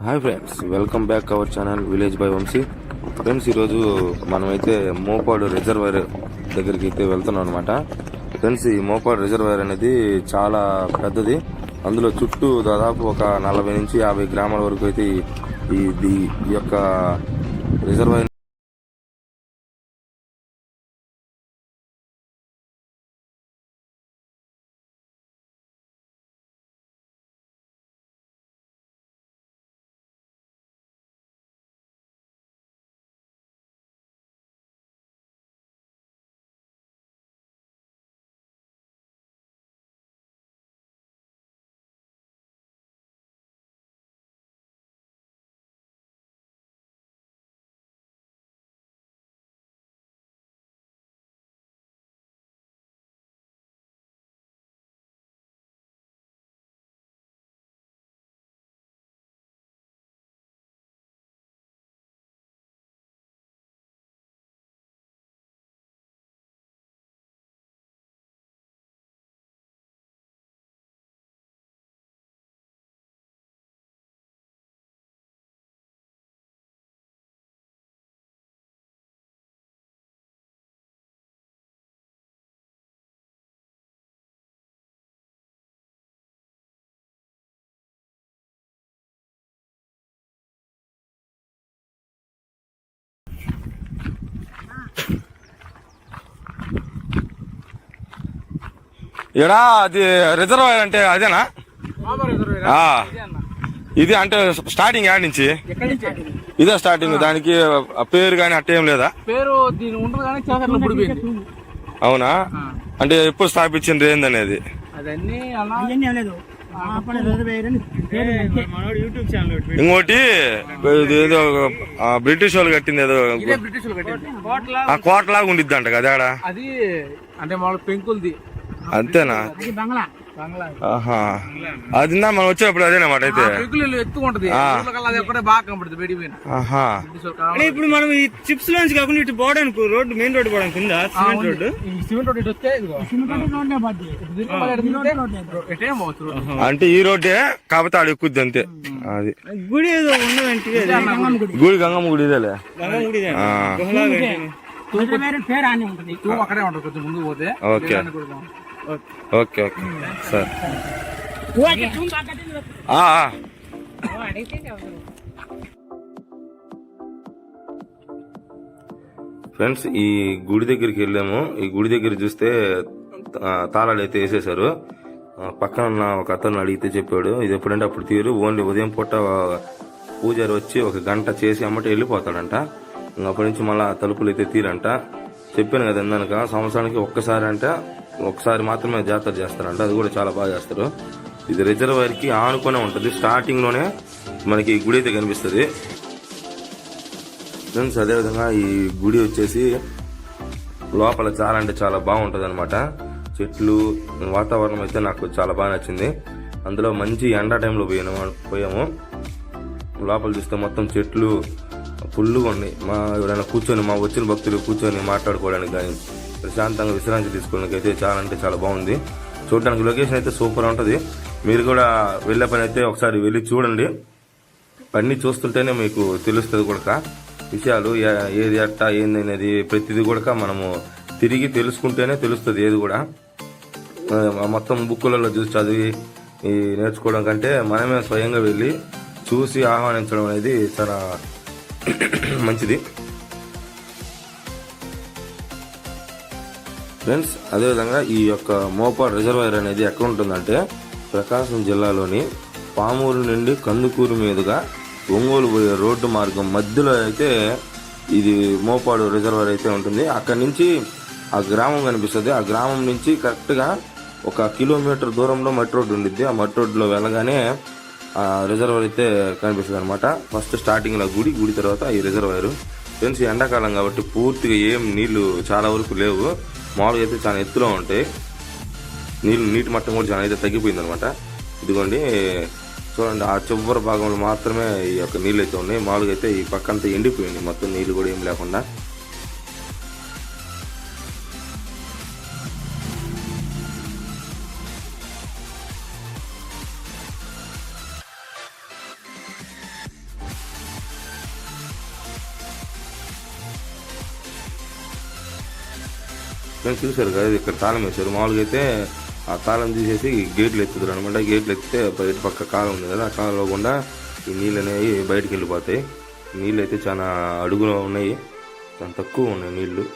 Hi friends, welcome back our channel village by Vamshi. Friends, ఈరోజు మనమైతే Mopadu reservoir దగ్గరికి అయితే వెళ్తున్నాం అనమాట. ఫ్రెండ్స్, ఈ మోపాడు రిజర్వాయర్ అనేది చాలా పెద్దది. అందులో చుట్టూ దాదాపు ఒక 40 నుంచి 50 గ్రామాల వరకు అయితే ఈ యొక్క రిజర్వాయర్ ఎడా అది రిజర్వాయర్ అంటే అదేనా? ఇది అంటే స్టార్టింగ్ యాడ్ నుంచి ఇదే స్టార్టింగ్. దానికి పేరు కానీ అట్టేం లేదా? పేరు దీని ఉండదు కానీ అవునా? అంటే ఎప్పుడు స్థాపించింది ఏందనేది? ఇంకోటి ఏదో బ్రిటిష్ వాళ్ళు కట్టింది, ఏదో ఆ కోటలాగా ఉండిద్ది అంట కదా ఆడ. అది అంటే పెంకులది అంతేనా? ఆహా, అది మనం వచ్చినప్పుడు అదేనమాట. అయితే ఇప్పుడు మనం ఈ చిప్స్ లోంచి కాకుండా ఇటు పోవడానికి రోడ్డు, మెయిన్ రోడ్డు పోవడానికి ఉందా? సిమెంట్ రోడ్డు, సిమెంట్ రోడ్డు వస్తే అంటే ఈ రోడ్డే కాకపోతే ఆడ ఎక్కుద్ది అంతే. అది గుడి ఏదో ఉన్నదంటే గుడి, గంగమ్మ గుడి ఇదేలే. అక్కడే ఉంటుంది కొంచెం ముందు పోతే. Okay okay okay sir. Friends, ఈ గుడి దగ్గరికి వెళ్ళాము. ఈ గుడి దగ్గర చూస్తే తాళాలు అయితే వేసేసారు. పక్కన ఉన్న ఒక అతను అడిగితే చెప్పాడు, ఇది ఎప్పుడంటే అప్పుడు తీరు, ఓన్లీ ఉదయం పూట పూజారి వచ్చి 1 గంట చేసి అమ్మటే వెళ్ళిపోతాడంట. అప్పటి నుంచి మళ్ళా తలుపులు అయితే తీరంట. చెప్పాను కదా ఇందాక, సంవత్సరానికి ఒక్కసారి మాత్రమే జాతర చేస్తారంట. అది కూడా చాలా బాగా చేస్తారు. ఇది రిజర్వాయర్ కి ఆనుకునే ఉంటుంది. స్టార్టింగ్ లోనే మనకి ఈ గుడి అయితే కనిపిస్తుంది ఫ్రెండ్స్. అదేవిధంగా ఈ గుడి వచ్చేసి లోపల చాలా అంటే చాలా బాగుంటది అనమాట. చెట్లు, వాతావరణం అయితే నాకు చాలా బాగా నచ్చింది. అందులో మంచి ఎండా టైంలో పోయాము. లోపల చూస్తే మొత్తం చెట్లు ఫుల్గా ఉన్నాయి. ఎవరైనా కూర్చొని, మా వచ్చిన భక్తులు కూర్చొని మాట్లాడుకోవడానికి కానీ, ప్రశాంతంగా విశ్రాంతి తీసుకోవడానికి అయితే చాలా అంటే చాలా బాగుంది. చూడడానికి లొకేషన్ అయితే సూపర్ ఉంటుంది. మీరు కూడా వెళ్ళే పని అయితే ఒకసారి వెళ్ళి చూడండి. అన్ని చూస్తుంటేనే మీకు తెలుస్తుంది కూడా విషయాలు, ఏది ఎట్టా ఏంది అనేది ప్రతిదీ కూడా మనము తిరిగి తెలుసుకుంటేనే తెలుస్తుంది. ఏది కూడా మొత్తం బుక్కులలో చూసి చదివి నేర్చుకోవడం కంటే మనమే స్వయంగా వెళ్ళి చూసి ఆహ్వానించడం అనేది చాలా మంచిది ఫ్రెండ్స్. అదేవిధంగా ఈ యొక్క మోపాడు రిజర్వాయర్ అనేది ఎక్కడ ఉంటుందంటే, ప్రకాశం జిల్లాలోని పామూరు నుండి కందుకూరు మీదుగా ఒంగోలు పోయే రోడ్డు మార్గం మధ్యలో అయితే ఇది మోపాడు రిజర్వాయర్ అయితే ఉంటుంది. అక్కడి నుంచి ఆ గ్రామం కనిపిస్తుంది. ఆ గ్రామం నుంచి కరెక్ట్ గా 1 కిలోమీటర్ దూరంలో మట్టి రోడ్డు ఉండిద్ది. ఆ మట్టి రోడ్డులో వెళ్ళగానే ఆ రిజర్వాయర్ అయితే కనిపిస్తుంది అనమాట. ఫస్ట్ స్టార్టింగ్ లో గుడి తర్వాత ఈ రిజర్వాయర్. ఫ్రెండ్స్, ఎండాకాలం కాబట్టి పూర్తిగా ఏం నీళ్లు చాలా వరకు లేవు. మామూలుగా అయితే చాలా ఎత్తులో ఉంటాయి నీటి మట్టం కూడా చాలా అయితే తగ్గిపోయింది అనమాట. ఇదిగోండి చూడండి, ఆ చివరి భాగంలో మాత్రమే ఈ యొక్క నీళ్ళు అయితే ఉన్నాయి. మామూలుగా అయితే ఈ పక్కంతా ఎండిపోయింది, మొత్తం నీళ్లు కూడా ఏం లేకుండా. ఫ్రెండ్స్ చూసారు కదా, ఇక్కడ తాళం వేశారు. మామూలుగా అయితే ఆ తాళం తీసేసి గేట్లు ఎత్తుతారు అనమాట. గేట్లు ఎత్తితే బయట పక్క కాలం ఉంది కదా, ఆ కాలంలో గుండా ఈ నీళ్ళు అనేవి బయటికి వెళ్ళిపోతాయి. నీళ్ళు అయితే చాలా అడుగులో ఉన్నాయి, చాలా తక్కువ ఉన్నాయి నీళ్ళు.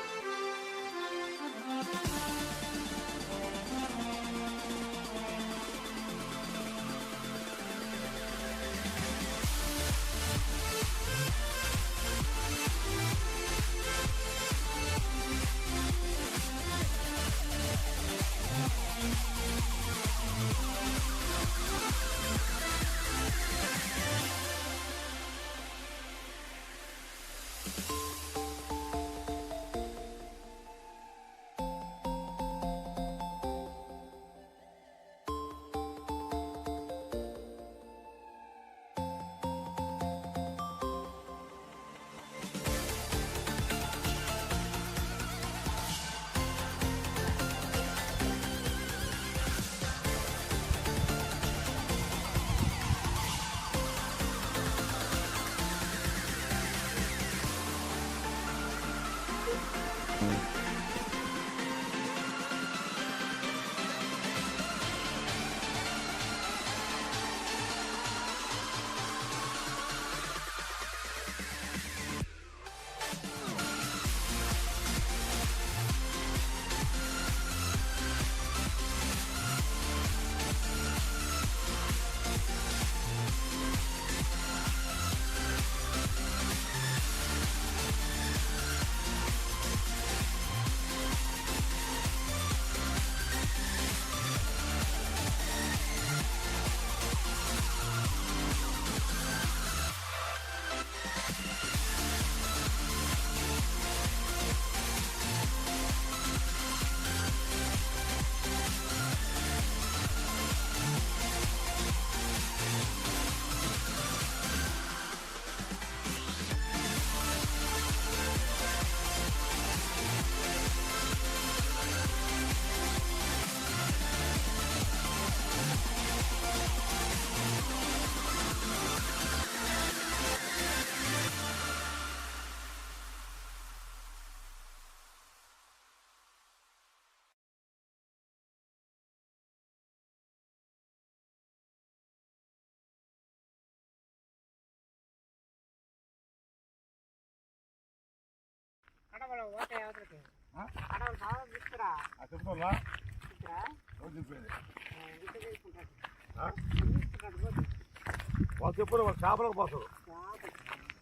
వాళ్ళు చెప్పారు, వాళ్ళు చేపలకు పోతారు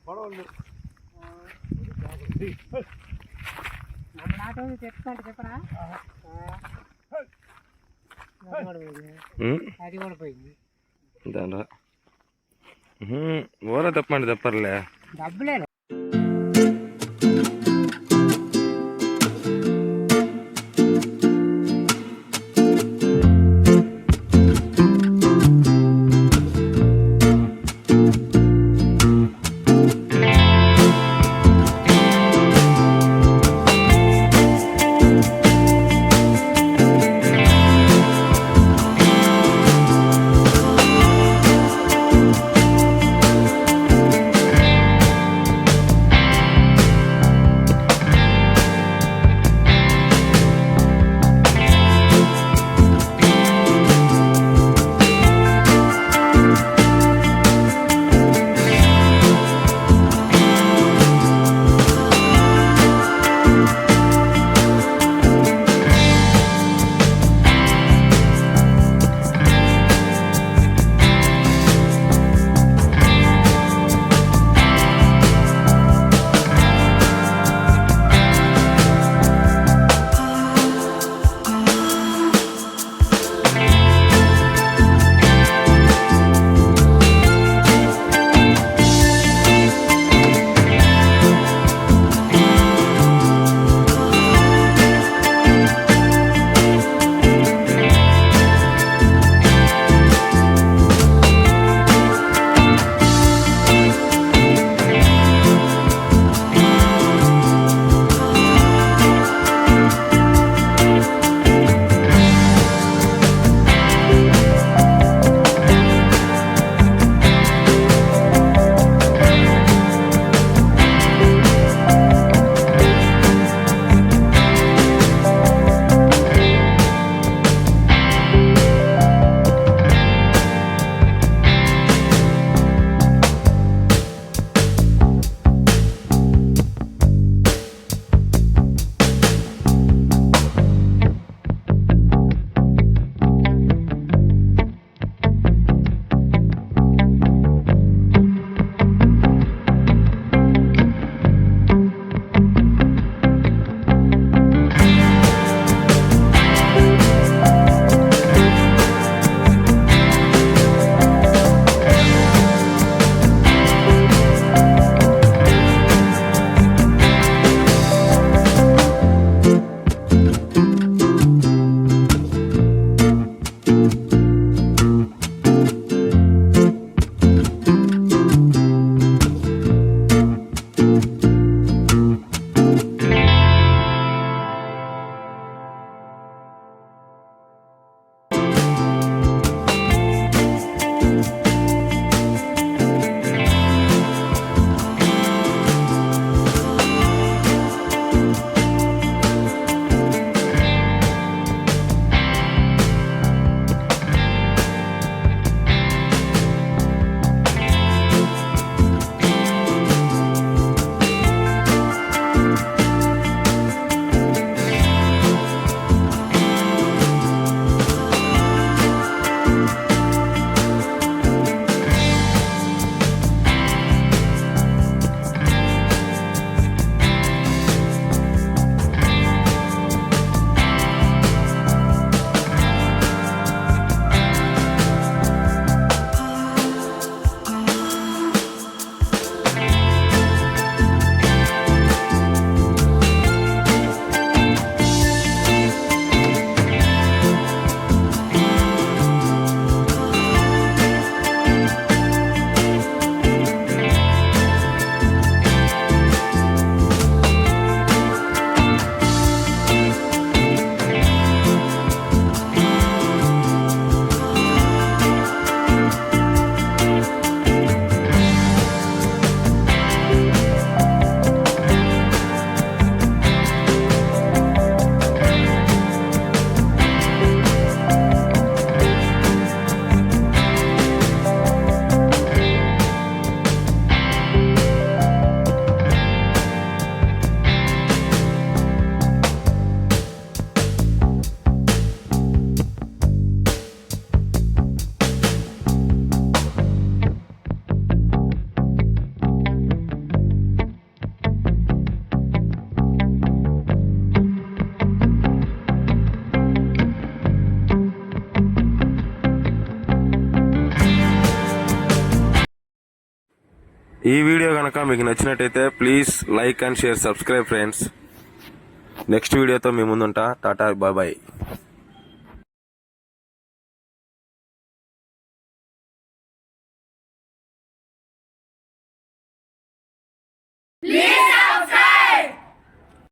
పడవలు. చెప్పరా అది కూడా పోయింది. ఊర తప్పండి, తప్పర్లే డబ్బులే ఈ వీడియో కనుక మీకు నచ్చినట్టయితే please like and share subscribe friends. Next వీడియోతో మీ ముందుంటా. టాటా బాయ్. Lê